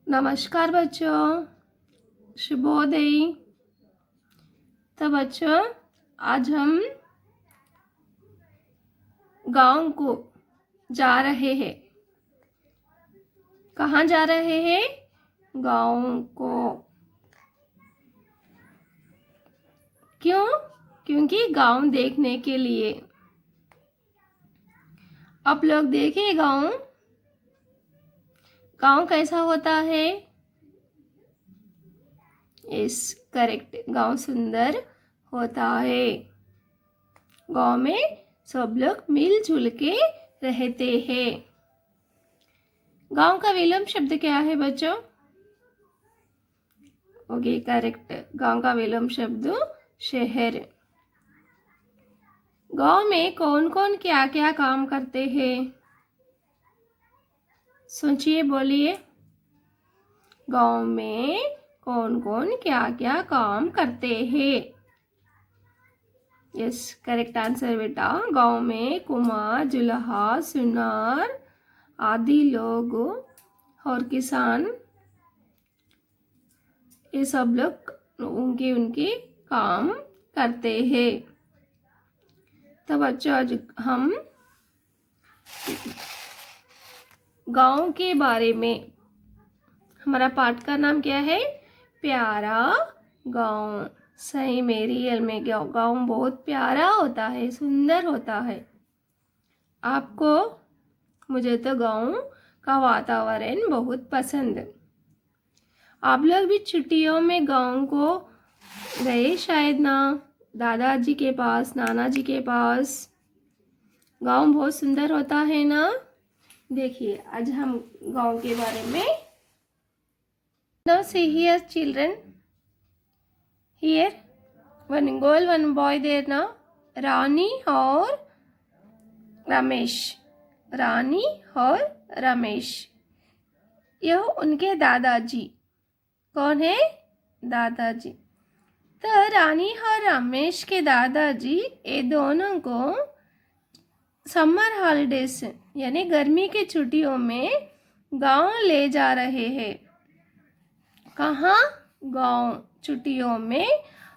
नमस्कार बच्चों, शुभोदय। तो बच्चों, आज हम गांव को जा रहे हैं। कहाँ जा रहे हैं? गांव को। क्यों? क्योंकि गांव देखने के लिए। आप लोग देखे गांव? गांव कैसा होता है? Yes, correct. गांव सुंदर होता है। गांव में सब लोग मिलजुल के रहते हैं। गांव का विलोम शब्द क्या है बच्चों? Okay, correct. गांव का विलोम शब्द शहर। गांव में कौन कौन क्या क्या काम करते हैं? सोचिए, बोलिए। गांव में कौन कौन क्या क्या काम करते हैं? यस, करेक्ट आंसर बेटा। गांव में कुम्हार, जुलाहा, सुनार आदि लोग और किसान, ये सब लोग उनके काम करते हैं। तो बच्चों, आज हम गांव के बारे में, हमारा पाठ का नाम क्या है? प्यारा गांव। सही में, रियल में गांव बहुत प्यारा होता है, सुंदर होता है। आपको, मुझे तो गांव का वातावरण बहुत पसंद। आप लोग भी छुट्टियों में गांव को गए शायद ना, दादाजी के पास, नाना जी के पास। गांव बहुत सुंदर होता है ना। देखिए, आज हम गांव के बारे में। Now see here children, here one girl one boy there now, रानी और रमेश। रानी और रमेश, यह उनके दादाजी। कौन है? दादाजी। तो रानी और रमेश के दादाजी ये दोनों को समर हॉलीडेज यानी गर्मी की छुट्टियों में गांव ले जा रहे हैं। कहाँ? गांव। छुट्टियों में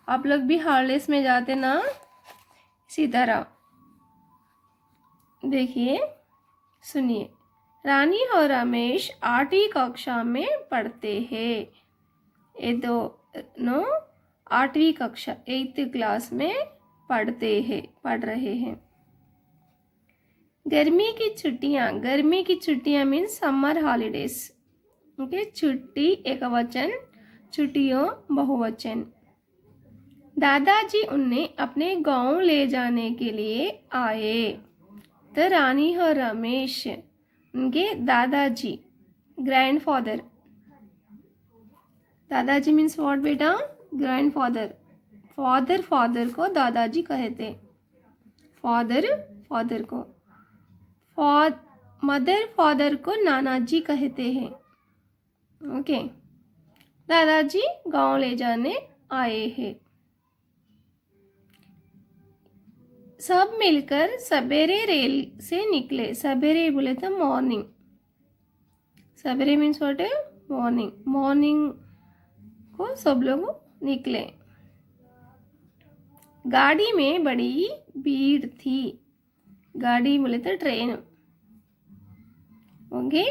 आप लोग भी हॉलीडेज में जाते ना, इसी तरह। देखिए, सुनिए। रानी और रमेश 8वीं कक्षा में पढ़ते हैं। ये दोनों 8वीं कक्षा 8th क्लास में पढ़ रहे हैं। गर्मी की छुट्टियां मीन्स समर हॉलीडेज। ओके, छुट्टी एक वचन, छुट्टियों बहुवचन। दादाजी उन्हें अपने गांव ले जाने के लिए आए। तो रानी और रमेश उनके दादाजी, ग्रैंडफादर। दादाजी मीन्स व्हाट बेटा? ग्रैंडफादर। फादर को दादाजी कहते। फादर को मदर फादर को नाना जी कहते हैं। ओके, दादाजी गांव ले जाने आए हैं। सब मिलकर सवेरे रेल से निकले। सवेरे बोले तो मॉर्निंग। सवेरे मीन्स व्हाट है? मॉर्निंग। मॉर्निंग को सब लोग निकले। गाड़ी में बड़ी भीड़ थी। गाड़ी बोले तो ट्रेन। ओके,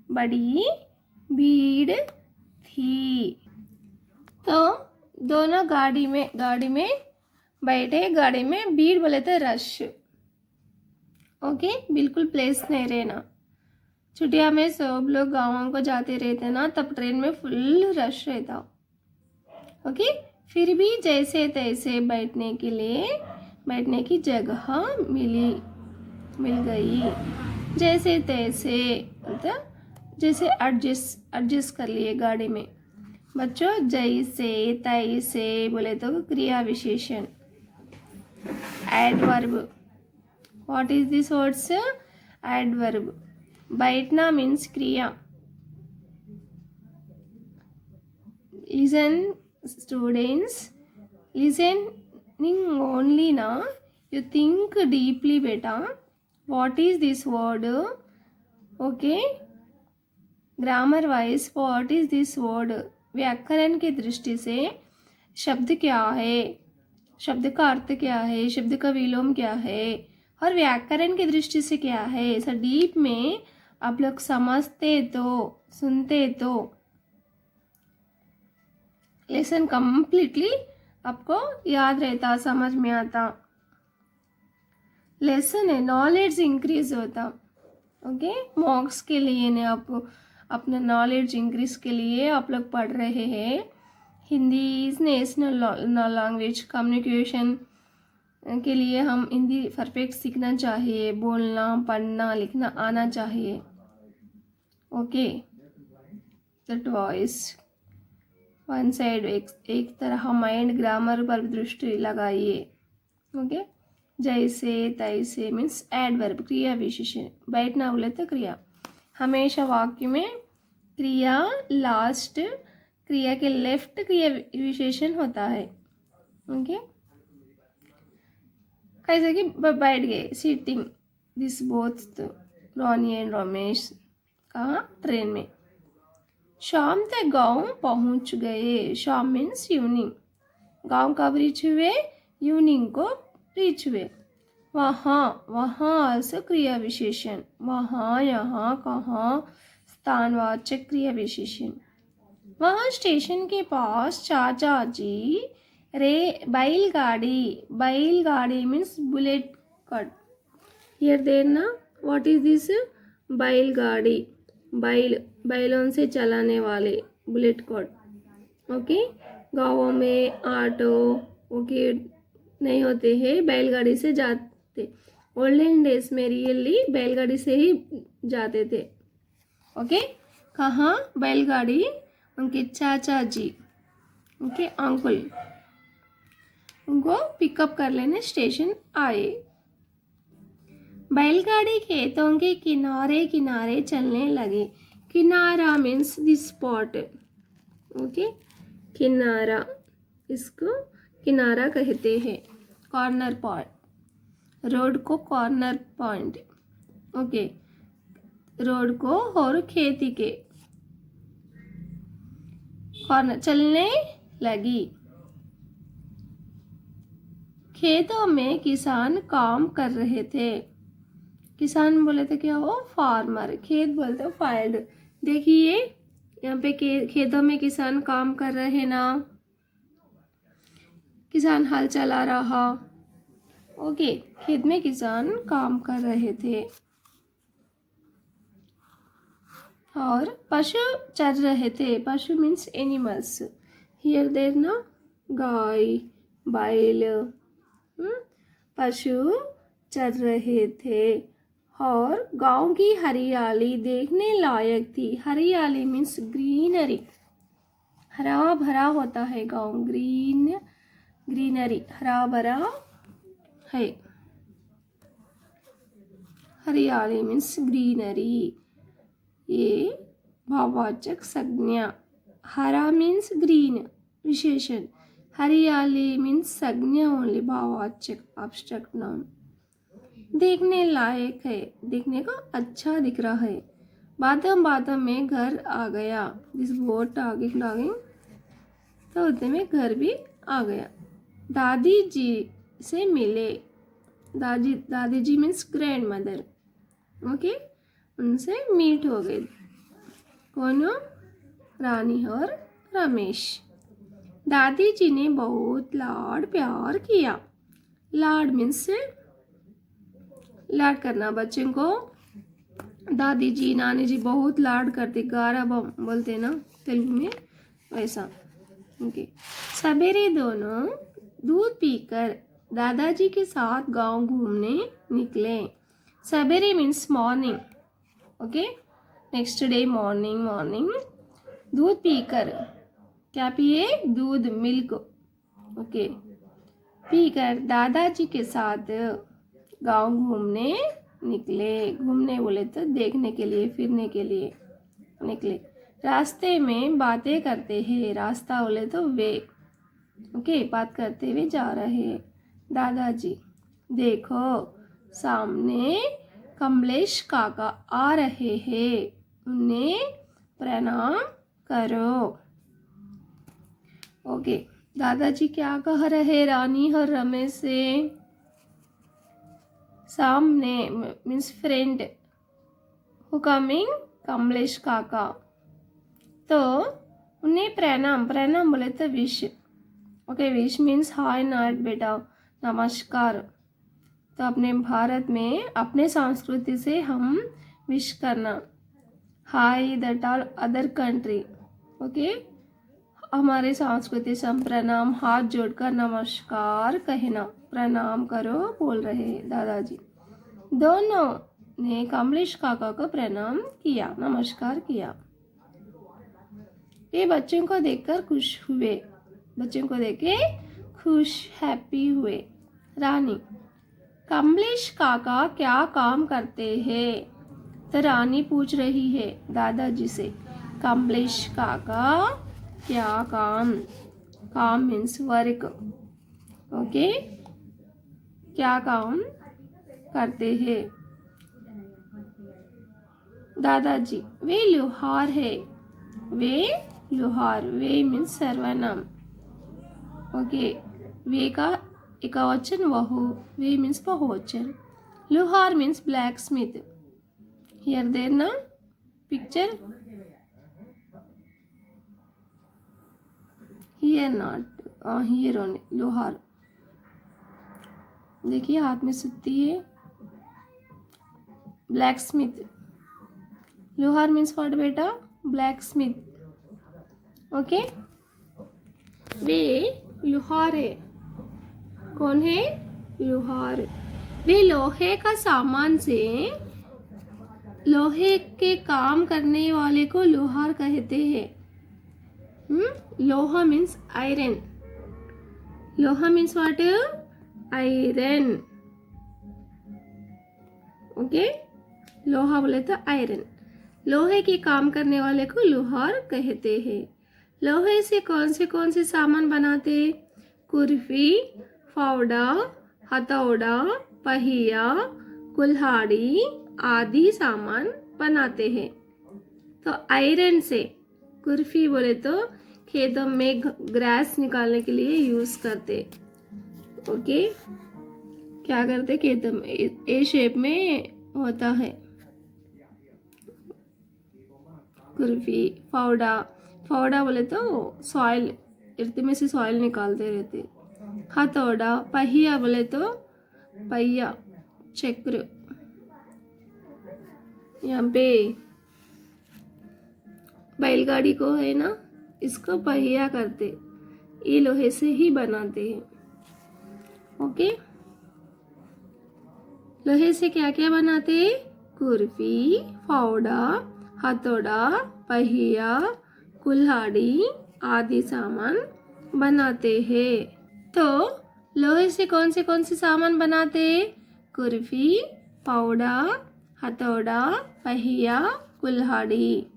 बड़ी भीड़ थी। तो दोनों गाड़ी में बैठे। गाड़ी में भीड़ बोले तो रश। ओके, बिल्कुल प्लेस नहीं रहना। छुट्टियां में सब लोग गाँव को जाते रहते ना, तब ट्रेन में फुल रश रहता। ओके, फिर भी जैसे तैसे बैठने की जगह मिल गई। जैसे तैसे मतलब जैसे एडजस्ट कर लिए गाड़ी में। बच्चों, जैसे तैसे बोले तो क्रिया विशेषण, adverb. What is this words? Adverb. बैठना मीन्स क्रिया। Listen students, listening only na, you think deeply beta. What is this word? Okay, grammar wise what is this word, व्याकरण की दृष्टि से शब्द क्या है, शब्द का अर्थ क्या है, शब्द का विलोम क्या है और व्याकरण की दृष्टि से क्या है, ऐसा डीप में आप लोग समझते तो, सुनते तो लेसन कंप्लीटली आपको याद रहता, समझ में आता, लेसन है, नॉलेज इंक्रीज होता। ओके, मॉक्स के लिए ने आप अपना नॉलेज इंक्रीज के लिए आप लोग पढ़ रहे हैं। Hindi is national language, communication के लिए हम हिंदी परफेक्ट सीखना चाहिए, बोलना पढ़ना लिखना आना चाहिए। Okay, that voice one side, एक तरह माइंड ग्रामर पर दृष्टि लगाइए। ओके, जैसे तैसे मीन्स एडवर्ब, क्रिया विशेषण, बैठना बोले तो क्रिया, हमेशा वाक्य में क्रिया लास्ट, क्रिया के लेफ्ट क्रिया विशेषण होता है। ओके, कैसे कि बैठ गए, sitting this both Ronnie and Ramesh, कहाँ, ट्रेन में। शाम तक गांव पहुंच गए, शाम मीन्स इवनिंग, गांव कब रीच हुए, इवनिंग को रीच हुए। वहाँ, वहाँ आल्सो क्रिया विशेषण, वहाँ यहाँ कहाँ स्थानवाचक क्रिया विशेषण। वहाँ स्टेशन के पास चाचा जी बैलगाड़ी, बैलगाड़ी means bullet cart, here there ना, व्हाट इज दिस, बैलगाड़ी, बैलों से चलाने वाले बुलेट कार्ट। ओके, गाँवों में ऑटो ओके नहीं होते हैं, बैलगाड़ी से जाते, ओल्डन डेज में रियली बैलगाड़ी से ही जाते थे। ओके, कहाँ, बैलगाड़ी, उनके चाचा जी, उनके अंकल उनको पिकअप कर लेने स्टेशन आए। बैलगाड़ी खेतों के किनारे किनारे चलने लगे, किनारा मीन्स दिस स्पॉट। ओके, किनारा, इसको किनारा कहते हैं, कॉर्नर पॉइंट, रोड को कॉर्नर पॉइंट। ओके, रोड को और खेती के कॉर्नर चलने लगी। खेतों में किसान काम कर रहे थे, किसान बोले तो क्या हो, फार्मर, खेत बोलते हो फील्ड। देखिए यहाँ पे खेतों में किसान काम कर रहे ना, किसान हल चला रहा। ओके, खेत में किसान काम कर रहे थे और पशु चर रहे थे, पशु मीन्स एनिमल्स, हियर देर ना, गाय बैल, पशु चर रहे थे और गांव की हरियाली देखने लायक थी। हरियाली मीन्स ग्रीनरी, हरा भरा होता है गांव, ग्रीनरी हरा भरा है, हरियाली मीन्स ग्रीनरी, ये भाववाचक संज्ञा, हरा मीन्स ग्रीन विशेषण, हरियाली मीन्स संज्ञा ओनली, भाववाचक एब्स्ट्रैक्ट नाउन। देखने लायक है, देखने को अच्छा दिख रहा है। बादम बादम में घर आ गया, दिस बोट आगे लॉगिंग, तो उतने में घर भी आ गया। दादी जी से मिले, दादी जी मीन्स ग्रैंड मदर। ओके, उनसे मीट हो गए, कौन, रानी और रमेश। दादी जी ने बहुत लाड प्यार किया, लाड मीन्स लाड करना बच्चों को, दादी जी नानी जी बहुत लाड करते, गारा बोलते ना तेलुगु में, वैसा। ओके, सवेरे दोनों दूध पीकर दादाजी के साथ गांव घूमने निकले। सवेरे means morning. Okay, next day morning, morning दूध पीकर, क्या पिए, दूध, मिल्क। ओके, पीकर दादाजी के साथ गांव घूमने निकले, घूमने बोले तो देखने के लिए, फिरने के लिए निकले। रास्ते में बातें करते हैं, रास्ता बोले तो वे। ओके, बात करते हुए जा रहे हैं। दादाजी, देखो सामने कमलेश काका आ रहे हैं, उन्हें प्रणाम करो। ओके, दादाजी क्या कह रहे रानी और रमेश से? सामने means friend, who coming? Kamlesh काका। तो उन्हें प्रणाम, प्रणाम बोले तो wish. Okay, wish means hi not बेटा, नमस्कार। तो अपने भारत में अपने संस्कृति से हम विश करना, hi that are other country. Okay, हमारे संस्कृति से हम प्रणाम, हाथ जोड़कर नमस्कार कहना, प्रणाम करो बोल रहे दादाजी। दोनों ने कमलेश काका को प्रणाम किया, नमस्कार किया। ये बच्चों को देखकर खुश हुए, बच्चों को देख के खुश, हैप्पी हुए। रानी, कमलेश काका क्या काम करते हैं? तो रानी पूछ रही है दादाजी से, कमलेश काका क्या काम? काम मीन्स वर्क। ओके, क्या काम करते हैं? दादाजी, वे लोहार है। वे लोहार, वे मीन्स सर्वनाम। ओके, वे का एकवचन वहु, वे मीन्स बहुवचन। लोहार means blacksmith. Here there ना picture, here not, here only, लोहार। देखिए हाथ में सुत्ती है, ब्लैक स्मिथ। लोहार मीन्स व्हाट बेटा? Blacksmith. ओके, वे लोहार है। कौन है? लोहार। वे लोहे का सामान से, लोहे के काम करने वाले को लोहार कहते हैं। लोहा मीन्स आयरन। लोहा मीन्स व्हाट? आयरन। ओके, लोहा बोले तो आयरन। लोहे के काम करने वाले को लोहार कहते हैं। लोहे से कौन से सामान बनाते? कुर्सी, फावड़ा, हथौड़ा, पहिया, कुल्हाड़ी आदि सामान बनाते हैं। तो आयरन से, कुर्सी बोले तो खेतों में ग्रास निकालने के लिए यूज करते। ओके, क्या करते? खेतों में ए शेप में होता है कुर्सी। फावड़ा, फावड़ा बोले तो सॉइल, इर्द में से सॉइल निकालते रहते। हथौड़ा, पहिया बोले तो पहिया, चक्र। यहाँ पे बैलगाड़ी को है ना, इसको पहिया करते, ये लोहे से ही बनाते हैं। ओके, लोहे से क्या क्या बनाते? कुर्सी, फावड़ा, हथौड़ा, पहिया, कुल्हाड़ी आदि सामान बनाते हैं। तो लोहे से कौन से सामान बनाते? कुर्सी, फावड़ा, हथौड़ा, पहिया, कुल्हाड़ी।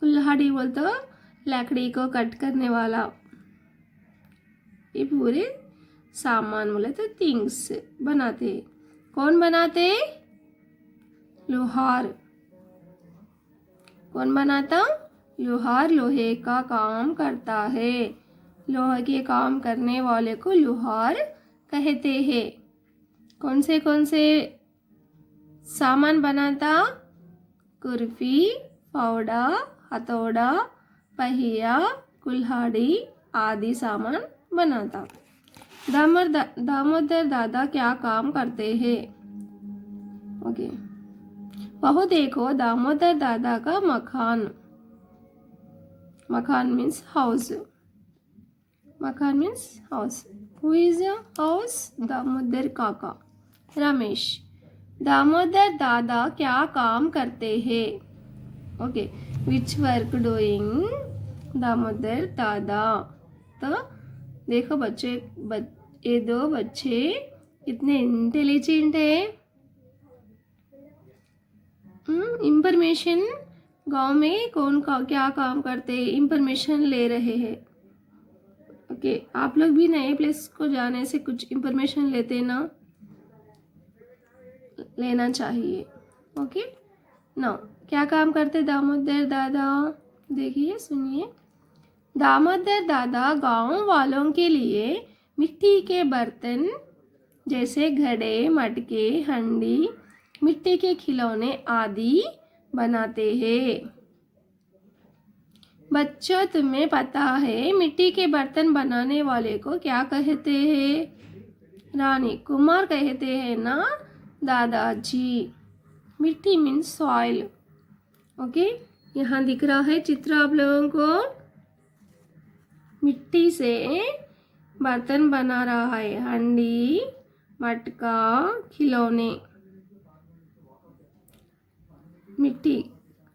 कुल्हाड़ी बोल तो लकड़ी को कट करने वाला। ये पूरे सामान बोले तो थिंग्स बनाते। कौन बनाते? लोहार। कौन बनाता? लोहार लोहे का काम करता है। लोहे के काम करने वाले को लोहार कहते हैं। कौन से सामान बनाता? कुर्सी, फावड़ा, हथौड़ा, पहिया, कुल्हाड़ी आदि सामान बनाता। दामोदर दादा क्या काम करते हैं? ओके, वह देखो दामोदर दादा का मकान। मकान मीन्स हाउस। मकान means house. Who is a house? Damodar काका। रमेश, दामोदर दादा क्या काम करते हैं? Okay, which work doing Damodar दादा? तो देखो बच्चे, ये दो बच्चे कितने इंटेलिजेंट है। इंफॉर्मेशन, गांव में कौन का क्या काम करते, इंफॉर्मेशन ले रहे हैं। ओके, आप लोग भी नए प्लेस को जाने से कुछ इंफॉर्मेशन लेते ना, लेना चाहिए। ओके, नो क्या काम करते दामोदर दादा? देखिए, सुनिए। दामोदर दादा गांव वालों के लिए मिट्टी के बर्तन जैसे घड़े, मटके, हंडी, मिट्टी के खिलौने आदि बनाते हैं। बच्चों, तुम्हें पता है मिट्टी के बर्तन बनाने वाले को क्या कहते हैं? रानी कुमार कहते हैं ना दादाजी। मिट्टी मीन्स सॉइल। ओके, यहाँ दिख रहा है चित्र आप लोगों को। मिट्टी से बर्तन बना रहा है, हंडी, मटका, खिलौने।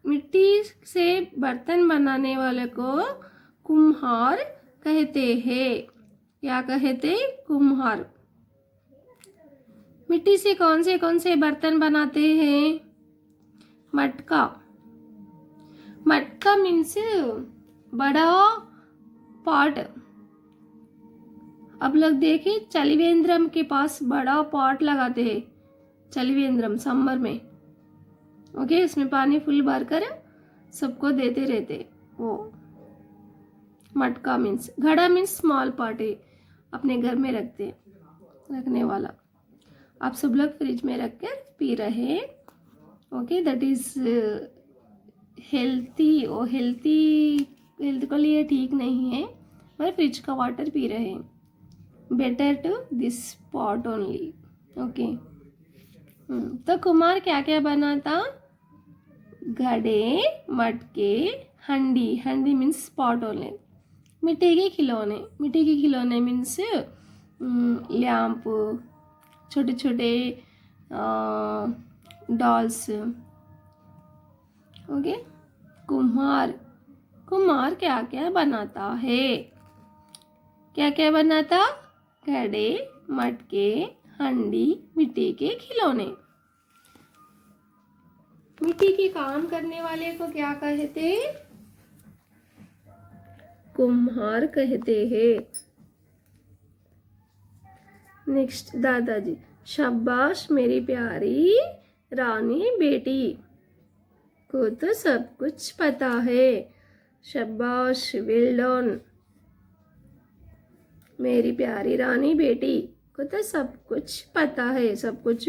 मिट्टी से बर्तन बनाने वाले को कुम्हार कहते हैं। क्या कहते? कुम्हार। मिट्टी से कौन से बर्तन बनाते हैं? मटका। मटका मीन्स बड़ा पॉट। अब लोग देखिए, चलिवेंद्रम के पास बड़ा पॉट लगाते हैं। चलिवेंद्रम समर में, ओके, उसमें पानी फुल भर कर सबको देते रहते। वो मटका मीन्स। घड़ा मीन्स स्मॉल पॉट है, अपने घर में रखने वाला। आप सब लोग फ्रिज में रख कर पी रहे हैं। Okay, that is healthy. वो हेल्थ के लिए ठीक नहीं है, पर फ्रिज का वाटर पी रहे हैं। Better to this pot only. Okay, तो कुमार क्या क्या बनाता? घड़े, मटके, हंडी। हंडी मीन्स पॉट ओनली। मिट्टी के खिलौने मीन्स लैंप, छोटे छोटे डॉल्स। ओके, कुम्हार क्या क्या बनाता है? क्या क्या बनाता? घड़े, मटके, हंडी, मिट्टी के खिलौने। मिट्टी के काम करने वाले को क्या कहते? कुम्हार कहते हैं। नेक्स्ट, दादाजी। शाबाश मेरी प्यारी रानी बेटी को तो सब कुछ पता है। शाबाश, वेल डन। मेरी प्यारी रानी बेटी को तो सब कुछ पता है, सब कुछ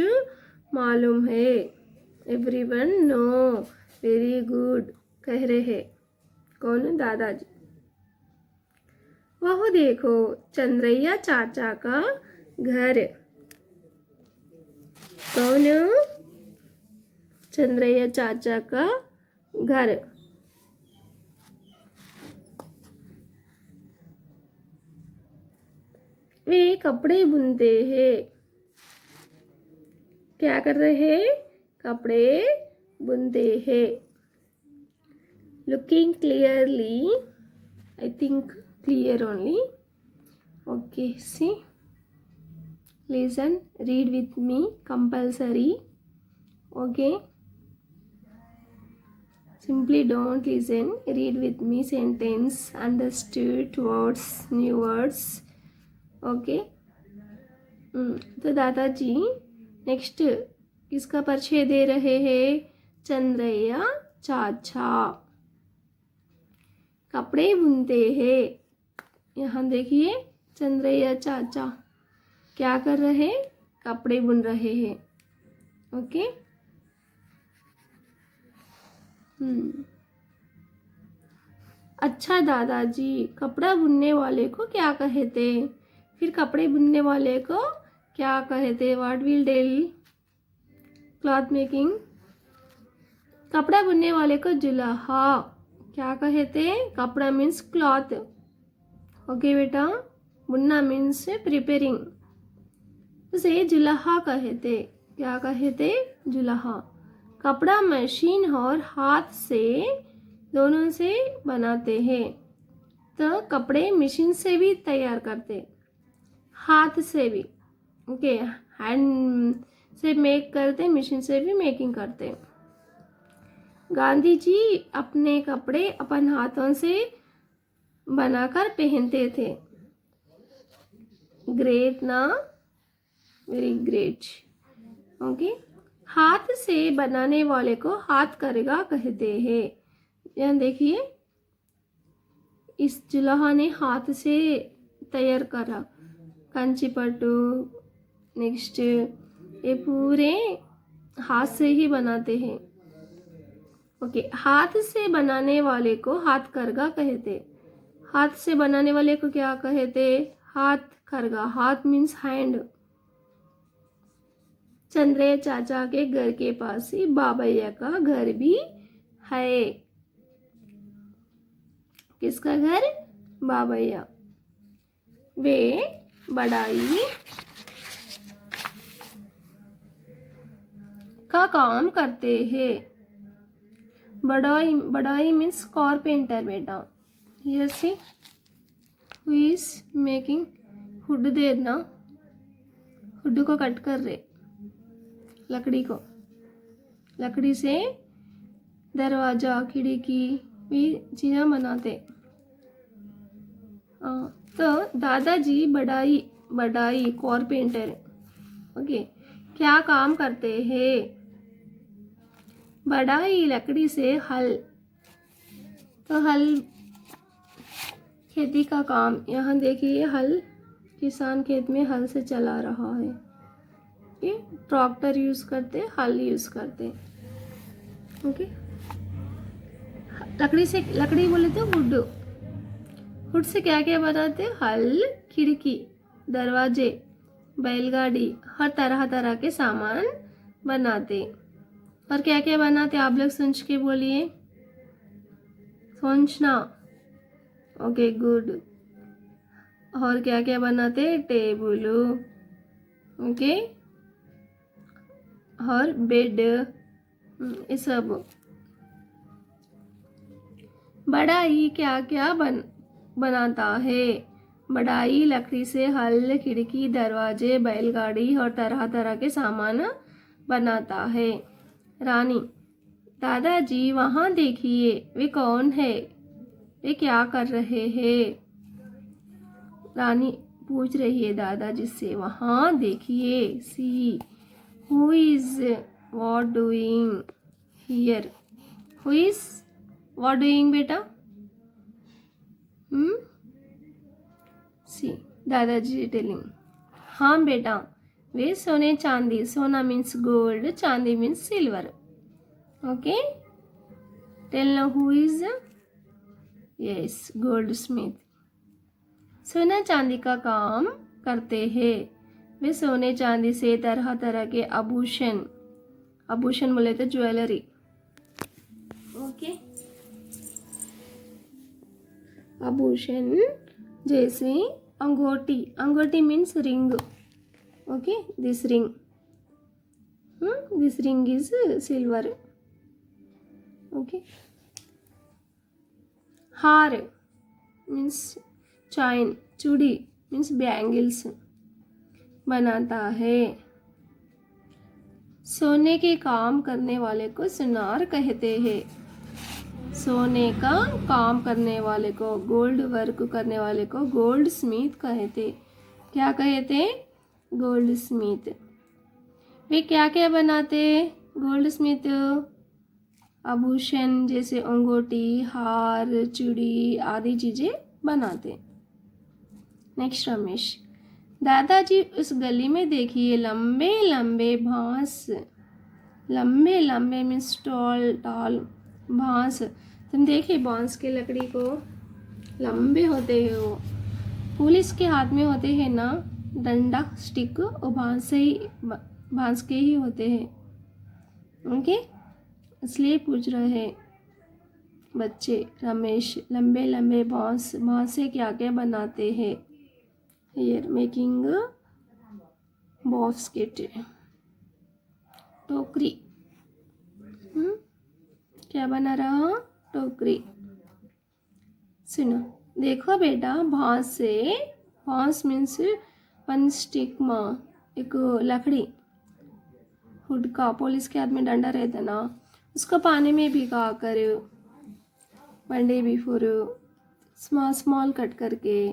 मालूम है। एवरीवन नो, वेरी गुड कह रहे हैं। कौन? दादाजी। वह देखो, चंद्रैया चाचा का घर। कौन? चंद्रैया चाचा का घर। वे कपड़े बुनते हैं। क्या कर रहे हैं? कपड़े बुनते हैं। Looking clearly, I think clear only. Okay, see, listen, read with me, compulsory. Okay, simply don't listen, read with me sentence, understood words, new words. Okay, तो दादाजी नेक्स्ट किसका परिचय दे रहे हैं? चंद्रैया चाचा कपड़े बुनते हैं। यहाँ देखिए, चंद्रैया चाचा क्या कर रहे हैं? कपड़े बुन रहे हैं। ओके, अच्छा दादाजी, कपड़ा बुनने वाले को क्या कहते? फिर कपड़े बुनने वाले को क्या कहते? What will tell? Cloth making. कपड़ा बुनने वाले को जुलाहा क्या कहते? कपड़ा मीन्स क्लॉथ। ओके बेटा, बुनना मीन्स प्रिपेयरिंग, उसे जुलाहा कहते। क्या कहते? जुलाहा। कपड़ा मशीन और हाथ से दोनों से बनाते हैं। तो कपड़े मशीन से भी तैयार करते, हाथ से भी। ओके, हैंड से मेक करते, मशीन से भी मेकिंग करते। गांधी जी अपने कपड़े अपन हाथों से बनाकर पहनते थे। ग्रेट ना, वेरी ग्रेट। ओके, हाथ से बनाने वाले को हाथ करेगा कहते हैं। यहाँ देखिए, इस जुलाहा ने हाथ से तैयार करा। कंचीपट्टू नेक्स्ट ये पूरे हाथ से ही बनाते हैं। ओके, हाथ से बनाने वाले को हाथ करगा कहते। हाथ से बनाने वाले को क्या कहते? हाथ करगा। हाथ मीन्स हैंड। चंद्रे चाचा के घर के पास ही बाबैया का घर भी है। किसका घर? बाबैया। वे बढ़ाई का काम करते हैं। बढ़ाई बढ़ाई मीन्स कारपेंटर बेटा। Here see who is making hood देना। हुड को कट कर रहे, लकड़ी को। लकड़ी से दरवाजा खिड़की भी चीज़ें बनाते। तो दादाजी बढ़ाई कारपेंटर ओके क्या काम करते हैं? बढ़ाई लकड़ी से हल। तो हल खेती का काम। यहाँ देखिए हल, किसान खेत में हल से चला रहा है। ये ट्रैक्टर यूज करते, हल यूज करते। ओके, लकड़ी बोले तो वुड। वुड से क्या क्या बनाते? हल, खिड़की, दरवाजे, बैलगाड़ी, हर तरह तरह के सामान बनाते। और क्या क्या बनाते आप लोग सोच के बोलिए। सोचना। Okay good. और क्या क्या बनाते? टेबल ओके और बेड, ये सब। बढ़ाई क्या क्या बनाता है? बढ़ाई लकड़ी से हल, खिड़की, दरवाजे, बैलगाड़ी और तरह तरह के सामान बनाता है। रानी, दादाजी वहाँ देखिए, वे कौन है? वे क्या कर रहे हैं? रानी पूछ रही है दादाजी से, वहाँ देखिए, see who is what doing here. Who is what doing बेटा? सी दादाजी टेलिंग। हाँ बेटा, वे सोने चांदी, सोना मीन्स गोल्ड, चांदी means silver. Okay, tell now who is? Yes, goldsmith. सोना चांदी का काम करते हैं। वे सोने चांदी से तरह तरह के आभूषण, आभूषण बोले तो ज्वेलरी। ओके, आभूषण जैसे अंगूठी, अंगूठी means ring. Okay, this ring, this ring is silver. Okay, हार मीन्स चैन, चूड़ी मीन्स बैंगल्स बनाता है। सोने के काम करने वाले को सुनार कहते हैं। सोने का काम करने वाले को, गोल्ड वर्क करने वाले को गोल्ड स्मिथ कहते। क्या कहते? Gold Smith. वे क्या क्या बनाते? गोल्ड स्मिथ आभूषण जैसे अंगूठी, हार, चूड़ी आदि चीजें बनाते। नेक्स्ट रमेश, दादाजी उस गली में देखिए, लंबे लंबे बांस, लंबे लंबे मीन्स टॉल, टॉल बांस। तुम देखिए बांस के लकड़ी को, लंबे होते हैं वो। पुलिस के हाथ में होते हैं ना डंडा, स्टिक, वो बांस के ही होते हैं। ओके, इसलिए पूछ रहे हैं बच्चे रमेश, लंबे लंबे बांस से क्या क्या बनाते हैं? हियर मेकिंग बास्केट, टोकरी। क्या बना रहा? टोकरी। सुनो, देखो बेटा, बांस मीन्स वन स्टिक माँ, एक लकड़ी। हुड का, पुलिस के हाथ में डंडा रहता ना, उसको पानी में भिगा कर Monday before small small cut करके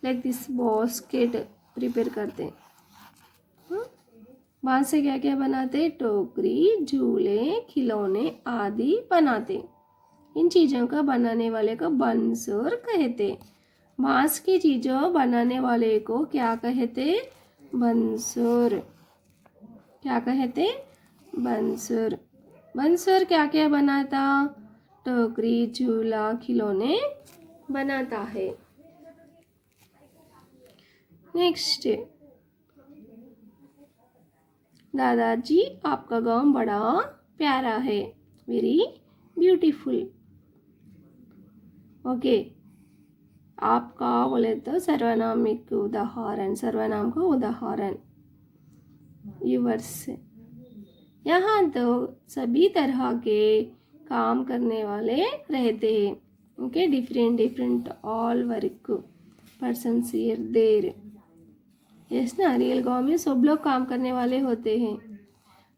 लाइक दिस बास्केट प्रिपेयर करते। बांस से क्या क्या बनाते? टोकरी, झूले, खिलौने आदि बनाते। इन चीज़ों का बनाने वाले को बंसुर कहते। बांस की चीज़ों बनाने वाले को क्या कहते? बंसुर। क्या कहते? बंसुर। बंसुर क्या क्या बनाता? टोकरी, झूला, खिलौने बनाता है। नेक्स्ट, दादाजी आपका गांव बड़ा प्यारा है, वेरी ब्यूटीफुल। ओके, आपका बोले तो सर्वनामिक उदाहरण, सर्वनाम का उदाहरण यूवर्स। यहाँ तो सभी तरह के काम करने वाले रहते हैं। Okay, different different all work person here there. Yes ना, रियल गांव में सब लोग काम करने वाले होते हैं।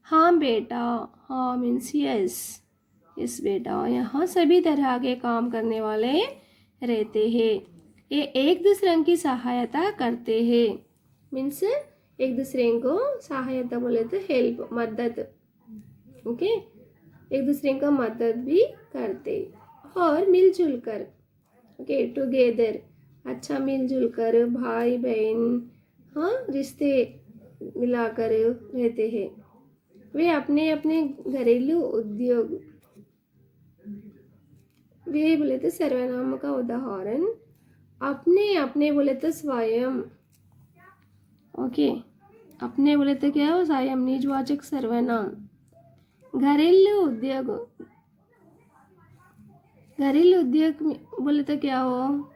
हाँ बेटा, हाँ मीन्स यस। यस बेटा, यहाँ सभी तरह के काम करने वाले रहते हैं। ये एक दूसरे की सहायता करते हैं। मीन्स एक दूसरे को सहायता बोले तो हेल्प, मदद। ओके, एक दूसरे को मदद भी करते और मिलजुल कर। ओके, टुगेदर, अच्छा मिलजुल कर, भाई बहन, हाँ रिश्ते मिलाकर रहते हैं। वे अपने अपने घरेलू उद्योग, वे बोले तो सर्वनाम का उदाहरण, अपने अपने बोले तो स्वयं। ओके, अपने बोले तो क्या हो? स्वयं, निजवाचक सर्वनाम। घरेलू उद्योग, घरेलू उद्योग बोले तो क्या हो?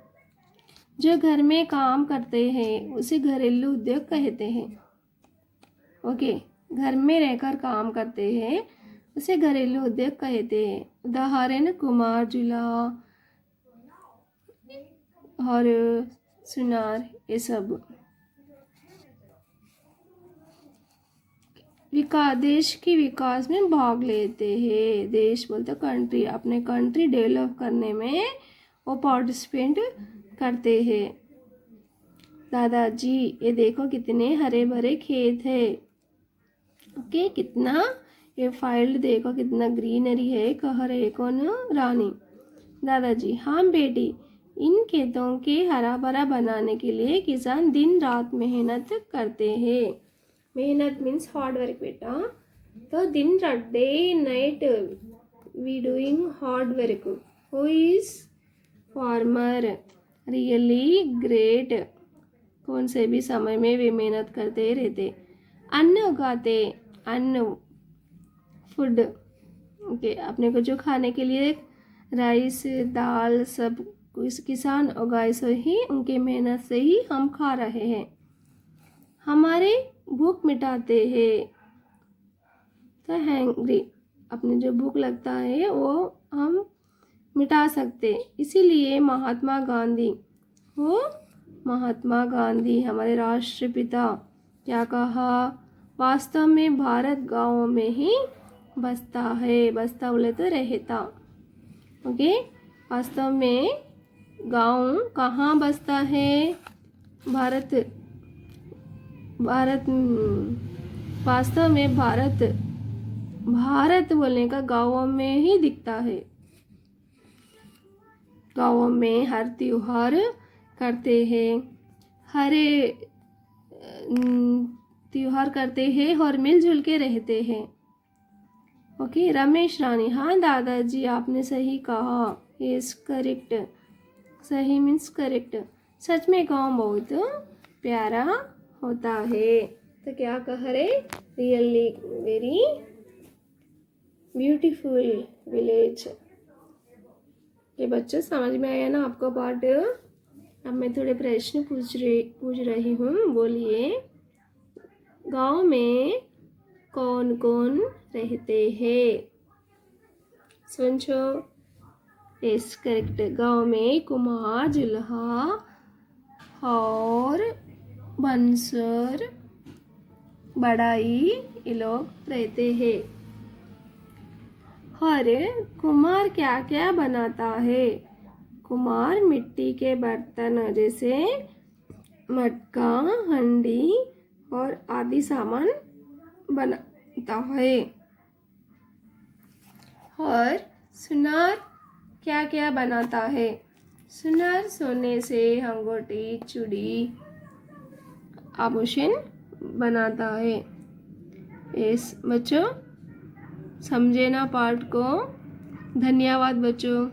जो घर में काम करते हैं उसे घरेलू उद्योग कहते हैं। ओके, घर में रहकर काम करते हैं उसे घरेलू उद्योग कहते हैं। उदाहरण, कुमार, झूला और सुनार, ये सब। देश के विकास में भाग लेते हैं। देश बोलते कंट्री, अपने कंट्री डेवलप करने में वो पार्टिसिपेट करते हैं। दादाजी ये देखो कितने हरे भरे खेत है। ओके, कितना ये फील्ड देखो कितना ग्रीनरी है, कह रहे कौन? रानी। दादाजी, हाँ बेटी, इन खेतों के हरा भरा बनाने के लिए किसान दिन रात मेहनत करते हैं। मेहनत मीन्स हार्ड वर्क बेटा। तो दिन रात, day night we doing hard work. Who is farmer? Really great. कौन से भी समय में वे मेहनत करते रहते। अन्न उगाते, अन्न फूड। ओके, अपने को जो खाने के लिए राइस, दाल सब कुछ किसान उगाए, सो ही उनके मेहनत से ही हम खा रहे हैं। हमारे भूख मिटाते हैं। तो हैंग्री, अपने जो भूख लगता है वो हम मिटा सकते, इसीलिए महात्मा गांधी, वो महात्मा गांधी हमारे राष्ट्रपिता, क्या कहा? वास्तव में भारत गांवों में ही बसता है। बसता बोले तो रहता। ओके, वास्तव में गांव कहाँ बसता है? भारत, भारत, वास्तव में भारत, भारत बोलने का गांवों में ही दिखता है। गांवों में हर त्योहार करते हैं, हरे त्योहार करते हैं और मिलजुल के रहते हैं। ओके, रमेश रानी, हाँ दादाजी आपने सही कहा। यस करेक्ट, सही मीन्स करेक्ट। सच में गांव बहुत प्यारा होता है। तो क्या कह रहे? Really very beautiful village. ये बच्चों समझ में आया ना आपको पार्ट? अब मैं थोड़े प्रश्न पूछ रही हूँ, बोलिए। गांव में कौन कौन रहते हैं? समझो। यस करेक्ट, गांव में कुमार, जुल्हा और बंसर, बड़ाई, ये लोग रहते हैं। और कुमार क्या क्या बनाता है? कुमार मिट्टी के बर्तन जैसे मटका, हंडी और आदि सामान बनाता है। और सुनार क्या क्या बनाता है? सुनर सोने से अंगूठी चूड़ी आभूषण बनाता है। यस बच्चों, समझे ना पाठ को? धन्यवाद बच्चों।